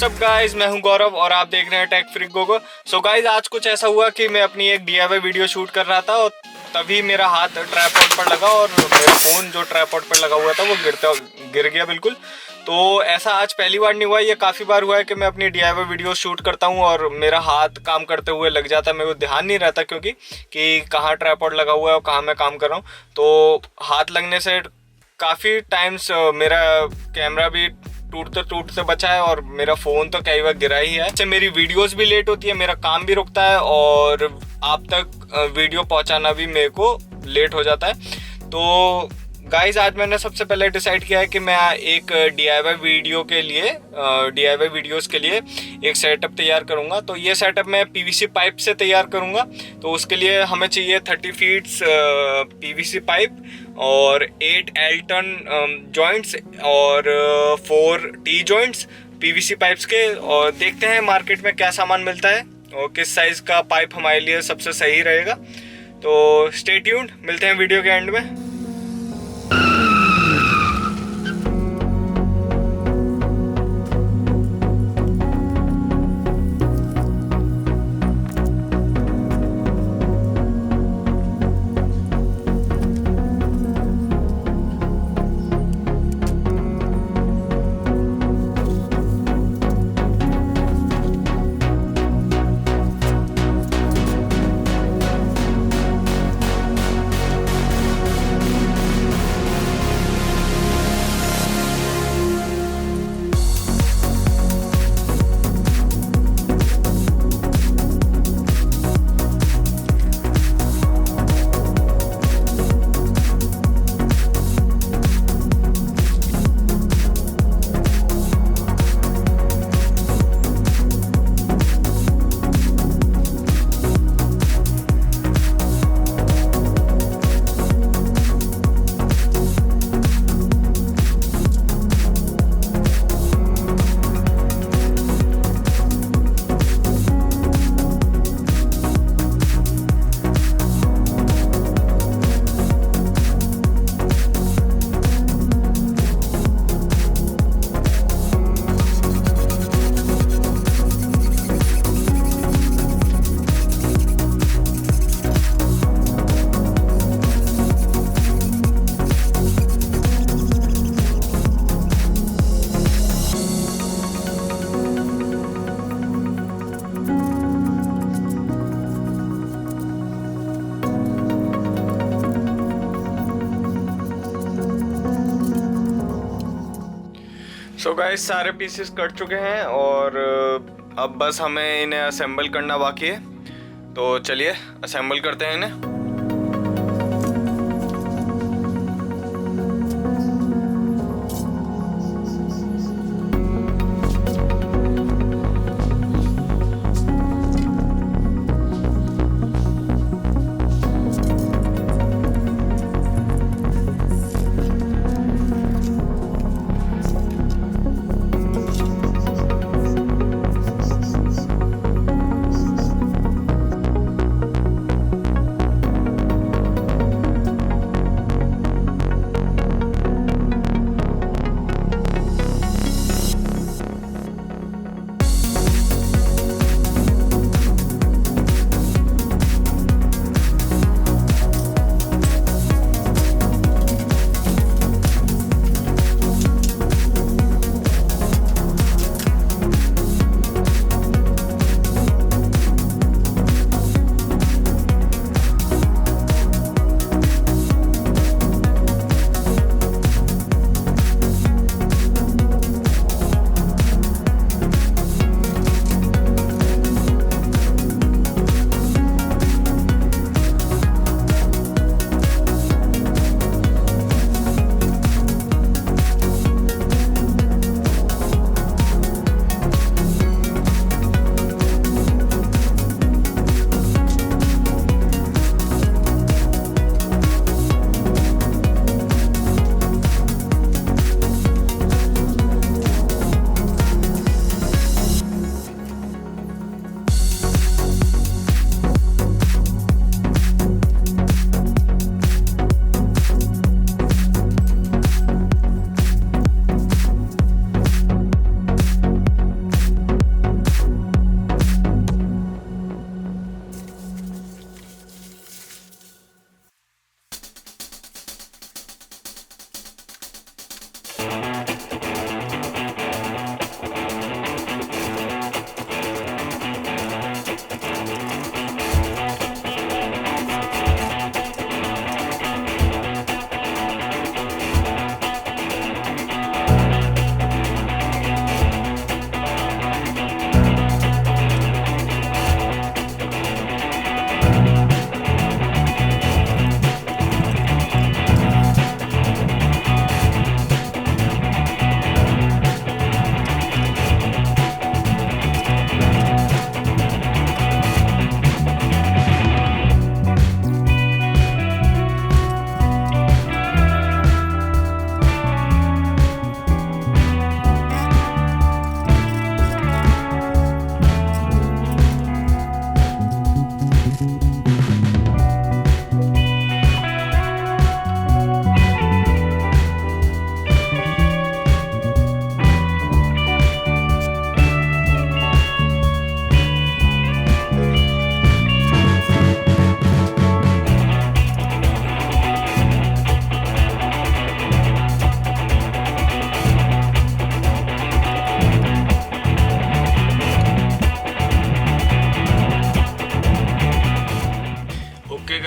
What's up guys, मैं हूं गौरव और आप देख रहे हैं Tech Freak Gogo. So guys, आज कुछ ऐसा हुआ कि मैं अपनी एक DIY वीडियो शूट कर रहा था और तभी मेरा हाथ ट्राइपॉड पर लगा और मेरा फ़ोन जो ट्राइपॉड पर लगा हुआ था वो गिर गया बिल्कुल। तो ऐसा आज पहली बार नहीं हुआ, ये काफ़ी बार हुआ है कि मैं अपनी DIY वीडियो शूट करता हूँ और मेरा हाथ काम करते हुए लग जाता है। मेरे को ध्यान नहीं रहता क्योंकि कि कहाँ ट्राइपॉड लगा हुआ है और कहाँ मैं काम कर रहा हूँ। तो हाथ लगने से काफ़ी टाइम्स मेरा कैमरा भी टूटते बचा है और मेरा फ़ोन तो कई बार गिरा ही है। इससे मेरी वीडियोस भी लेट होती है, मेरा काम भी रुकता है और आप तक वीडियो पहुंचाना भी मेरे को लेट हो जाता है। तो गाइज, आज मैंने सबसे पहले डिसाइड किया है कि मैं एक DIY वीडियोस के लिए एक सेटअप तैयार करूंगा। तो ये सेटअप मैं PVC पाइप से तैयार करूंगा। तो उसके लिए हमें चाहिए 30 फीट्स PVC पाइप और 8 L-टन जॉइंट्स और 4 T जॉइंट्स PVC पाइप्स के। और देखते हैं मार्केट में क्या सामान मिलता है और किस साइज़ का पाइप हमारे लिए सबसे सही रहेगा। तो स्टे ट्यून्ड, मिलते हैं वीडियो के एंड में। सो गाइस, सारे पीसेस कट चुके हैं और अब बस हमें इन्हें असेंबल करना बाकी है। तो चलिए असेंबल करते हैं इन्हें।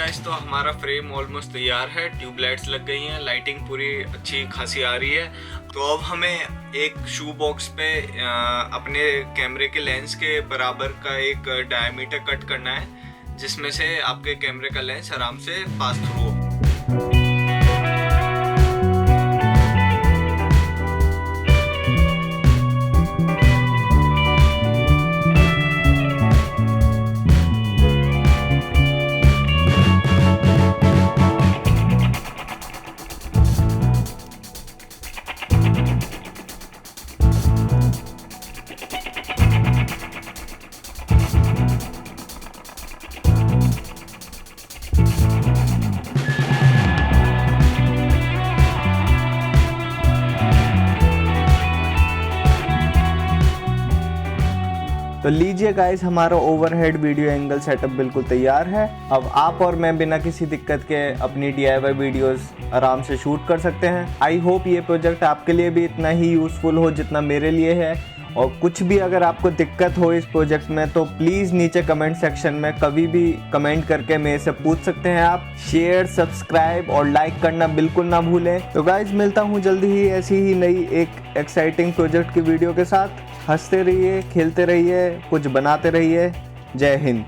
गाइस तो हमारा फ्रेम ऑलमोस्ट तैयार है, ट्यूबलाइट्स लग गई हैं, लाइटिंग पूरी अच्छी खासी आ रही है। तो अब हमें एक शू बॉक्स पे अपने कैमरे के लेंस के बराबर का एक डायमीटर कट करना है, जिसमें से आपके कैमरे का लेंस आराम से पास थ्रू हो। तो लीजिए गाइस, हमारा ओवरहेड वीडियो एंगल सेटअप बिल्कुल तैयार है। अब आप और मैं बिना किसी दिक्कत के अपनी DIY वीडियोस आराम से शूट कर सकते हैं। आई होप ये प्रोजेक्ट आपके लिए भी इतना ही यूज़फुल हो जितना मेरे लिए है। और कुछ भी अगर आपको दिक्कत हो इस प्रोजेक्ट में तो प्लीज़ नीचे कमेंट सेक्शन में कभी भी कमेंट करके मेरे से पूछ सकते हैं आप। शेयर, सब्सक्राइब और लाइक करना बिल्कुल ना भूलें। तो गाइज मिलता हूँ जल्दी ही ऐसी ही नई एक एक्साइटिंग प्रोजेक्ट की वीडियो के साथ। हंसते रहिए, खेलते रहिए, कुछ बनाते रहिए। जय हिंद।